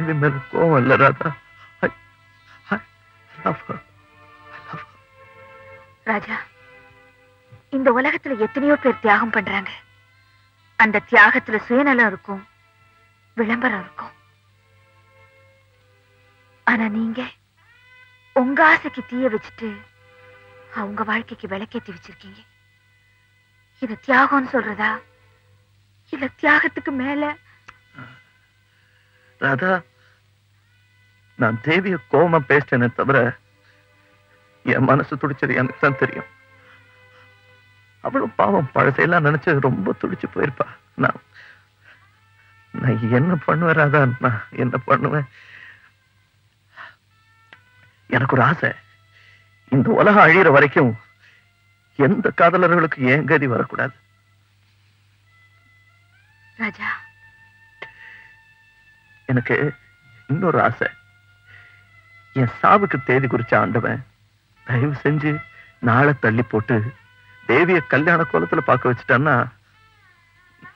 தேவி மேல கோவம் இல்ல ராதா. ராஜா, இந்த உலகத்துல எத்தனையோ பேர் தியாகம் பண்றாங்க. அந்த தியாகத்துல சுயநலம் இருக்கும், விளம்பரம் இருக்கும். ஆனா நீங்க உங்க ஆசைக்கு தீய வச்சுட்டு அவங்க வாழ்க்கைக்கு விளக்கேத்தி வச்சிருக்கீங்க. இத தியாகம்னு சொல்றதா இல்ல தியாகத்துக்கு மேல? ராதா, நான் தேவிய கோவமா பேசிட்டேனே தவிர என் மனசு துடிச்சது எனக்கு தான் தெரியும். அவ்வளவு பாவம் பழசையெல்லாம் நினைச்சு ரொம்ப துடிச்சு போயிருப்பா. நான் என்ன பண்ணுவேன் ராதா, நான் என்ன பண்ணுவேன்? எனக்கு ஒரு ஆசை, இந்த உலகம் அழியிற வரைக்கும் எந்த காதலர்களுக்கு ஏன் கதி வரக்கூடாது. ராஜா, எனக்கு இன்னொரு ஆசை, என் சாவுக்கு தேதி குறிச்ச ஆண்டவன் தயவு செஞ்சு நாளை தள்ளி போட்டு தேவிய கல்யாண கோலத்துல பார்க்க வச்சுட்டான்னா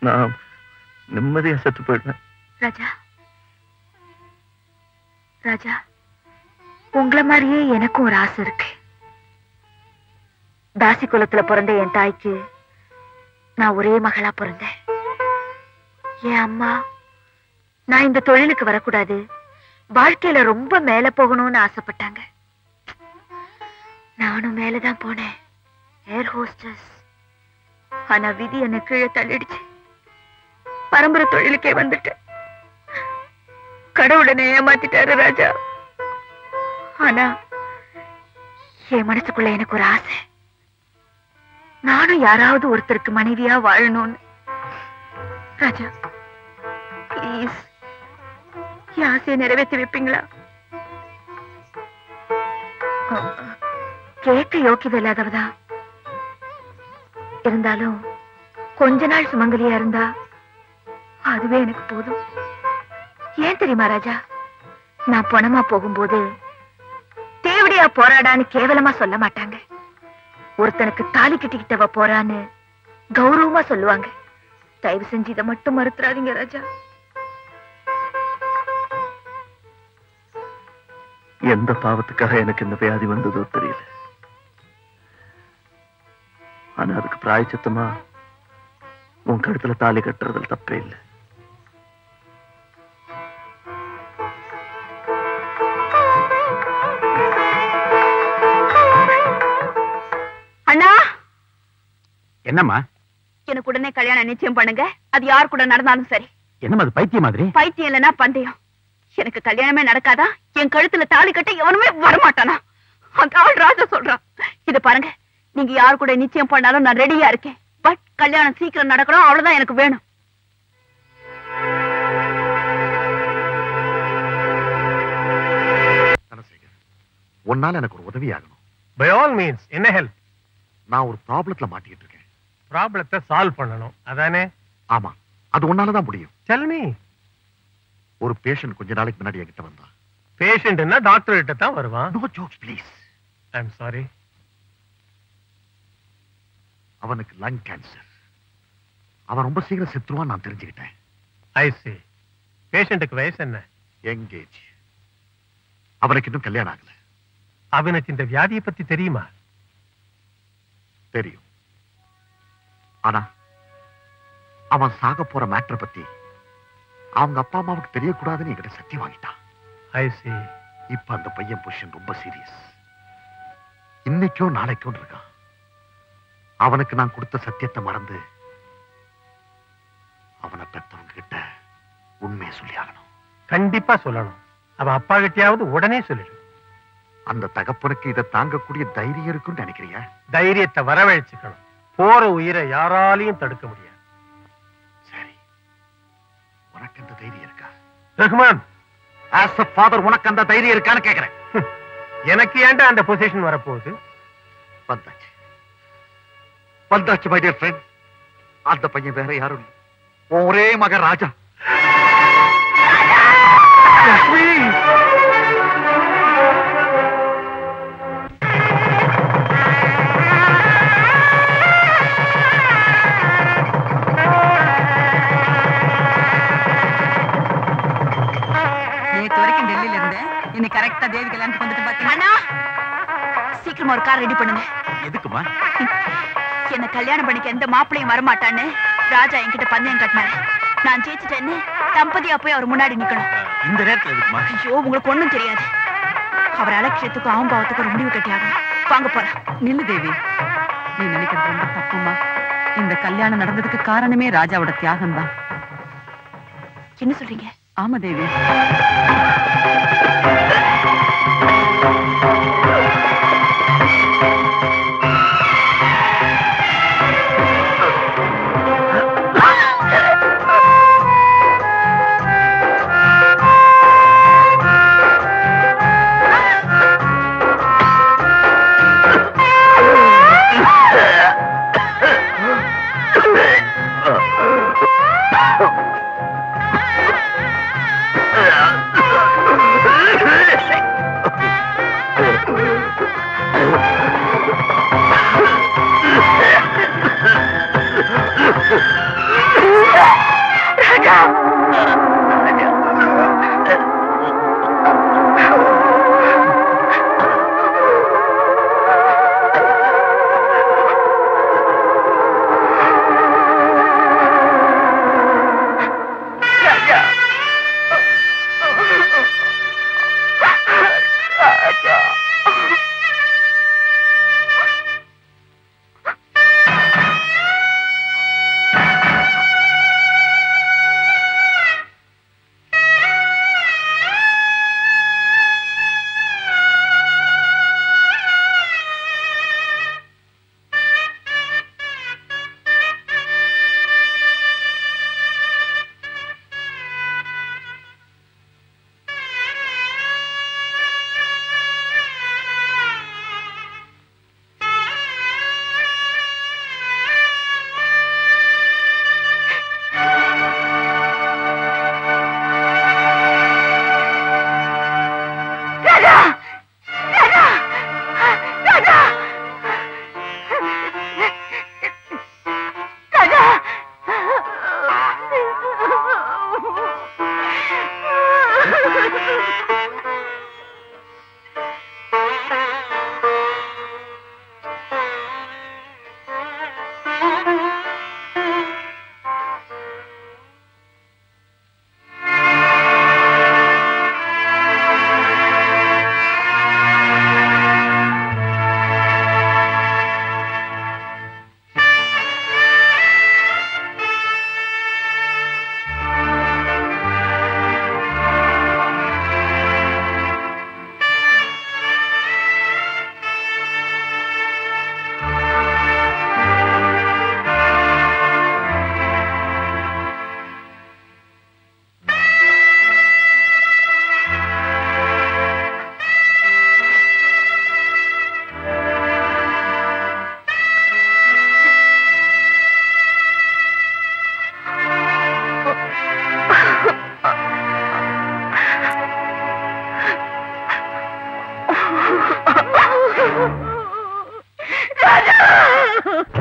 நான் நிம்மதியா செத்து போயிடுவேன். ராஜா, ராஜா, உங்களை மாதிரியே எனக்கும் ஒரு ஆசை இருக்கு. தாசி குலத்துல பிறந்த என் தாய்க்கு நான் ஒரே மகளா பிறந்தேன். என் அம்மா நான் இந்த தொழிலுக்கு வரக்கூடாது, வாழ்க்கையில ரொம்ப மேல போகணும்னு ஆசைப்பட்டாங்க. நானும் மேலதான் போனேன், ஏர் ஹோஸ்டஸ். ஆனா விதி என்ன கீழே தள்ளிடுச்சு. பரம்பரை தொழிலுக்கே வந்துட்டேன். கடவுளனை ஏமாத்திட்டாரு ராஜா. ஆனா என் மனசுக்குள்ள எனக்கு ஒரு ஆசை, நானும் யாராவது ஒருத்தருக்கு மனைவியா வாழணும்னு. ராஜா, பிளீஸ் என் ஆசையை நிறைவேற்றி வைப்பீங்களா? கேட்க யோக்கியது இல்லாதவதா இருந்தாலும் கொஞ்ச நாள் சுமங்கலியா இருந்தா அதுவே எனக்கு போதும். ஏன் தெரியுமா ராஜா, நான் பணமா போகும்போது தேவடியா போராடான்னு கேவலமா சொல்ல மாட்டாங்க. ஒருத்தனுக்கு தாலி கட்டிக்கிட்டவ போறான்னு கௌரவமா சொல்லுவாங்க. தயவு செஞ்சு இதை மட்டும் மறுத்துறாதீங்க ராஜா. எந்த பாவத்துக்காக எனக்கு இந்த வியாதி வந்ததோ தெரியல. ஆனா அதுக்கு பிராயச்சித்தமா உன் கழுத்துல தாலி கட்டுறதுல தப்பே இல்லை. அண்ணா, என்னம்மா? எனக்கு உடனே கல்யாணம் நிச்சயம் பண்ணுங்க. அது யார் கூட நடந்தாலும் சரி. என்னம்மா அது பைத்தியம் மாதிரி? பைத்தியம் இல்லைன்னா பந்தயம். எனக்கு கல்யாணமே நடக்காதா? என் கழுத்துல தாலி கட்ட எவனுமே வரமாட்டானா? அந்த ஆள் ராஜா சொல்றான். இத பாருங்க, நீங்க யார் கூட நிச்சயம் பண்ணாலும் நான் ரெடியா இருக்கேன். பட் கல்யாணம் சீக்கிரம் நடக்கணும், அவ்வளவுதான் எனக்கு வேணும். உன்னால எனக்கு ஒரு உதவி ஆகணும். By all means. என்ன ஹெல்ப்? நான் ஒரு ப்ராப்ளத்துல மாட்டிக்கிட்டு இருக்கேன். ப்ராப்ளத்தை சால்வ் பண்ணணும், அதானே? ஆமா, அது உன்னாலதான் முடியும். Tell me. ஒரு பேஷண்ட் கொஞ்ச நாளைக்கு முன்னாடி என்கிட்ட வந்தான். பேஷண்ட்னா டாக்டர் கிட்ட தான் வருவான். No jokes please. I am sorry. அவனுக்கு லங் கேன்சர். அவன் ரொம்ப சீக்கிரம் செத்துருவான் நான் தெரிஞ்சுக்கிட்டேன். ஐ see. பேஷண்ட்டுக்கு வயசு என்ன? எங்கேஜ். அவனுக்கு இன்னும் கல்யாணம் ஆகல. அவனுக்கு இந்த வியாதியை பத்தி தெரியுமா? தெரியும். ஆனா அவன் சாக போற மேட்டரை பத்தி அவங்க அப்பா அம்மாவுக்கு தெரியக்கூடாதுன்னு என்கிட்ட சத்தியம் வாங்கிட்டான். ஐ see. இப்ப அந்த பையன் பொசிஷன் ரொம்ப சீரியஸ். இன்னைக்கோ நாளைக்கோ இருக்கான். அவனுக்கு நான் கொடுத்த சத்தியத்தை மறந்து அவனை பெற்றவங்க கிட்ட உண்மையை சொல்லி ஆகணும். கண்டிப்பா சொல்லணும். அவன் அப்பா கிட்டயாவது உடனே சொல்லிடு. அந்த தகப்பனுக்கு இதை தாங்கக்கூடிய தைரியம் இருக்குன்னு நினைக்கிறியா? தைரியத்தை வரவழைச்சுக்கணும். போற உயிரை யாராலையும் தடுக்க முடியாது. சரி, உனக்கு அந்த தைரியம் இருக்கா? ரஹ்மான், ஆஸ் a father உனக்கு அந்த தைரியம் இருக்கான்னு கேக்குறேன். எனக்கு ஏன்டா அந்த பொசிஷன் வரப்போகுது? வந்தாச்சு வந்தாச்சு மை டியர் ஃப்ரெண்ட். அந்த பையன் வேற யாரும் இல்லை, ஒரே மகன் ராஜா. இன்னைக்கு கரெக்டா தேவி கல்யாணத்துக்கு வந்துட்டு பாத்தீங்கன்னா சீக்கிரமா ஒரு கார் ரெடி பண்ணுங்க. எதுக்குமா? என்ன கல்யாணம் பண்ணிக்க எந்த மாப்பிள்ளையும் வரமாட்டான்னு ராஜா என்கிட்ட பந்தயம் கட்டினாரு. நான் ஜெயிச்சுட்டேன்னு தம்பதியா போய் அவர் முன்னாடி நிக்கணும். இந்த நேரத்துல எதுக்குமா? ஐயோ, உங்களுக்கு ஒண்ணும் தெரியாது. அவர் அலட்சியத்துக்கும் ஆம்பாவத்துக்கும் ஒரு முடிவு கட்டியாகணும். வாங்க போறேன். நில்லு தேவி, நீ நினைக்கிறது ரொம்ப தப்புமா. இந்த கல்யாணம் நடந்ததுக்கு காரணமே ராஜாவோட தியாகம் தான். என்ன சொல்றீங்க? ஆமா தேவி.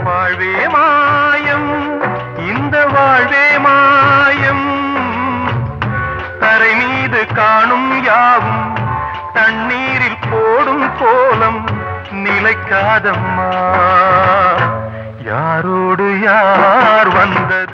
வாழ்வே மாயம், இந்த வாழ்வே மாயம், தரை மீது காணும் யாவும் தண்ணீரில் போடும் கோலம் நிலைக்காதம்மா. யாரோடு யார் வந்தது?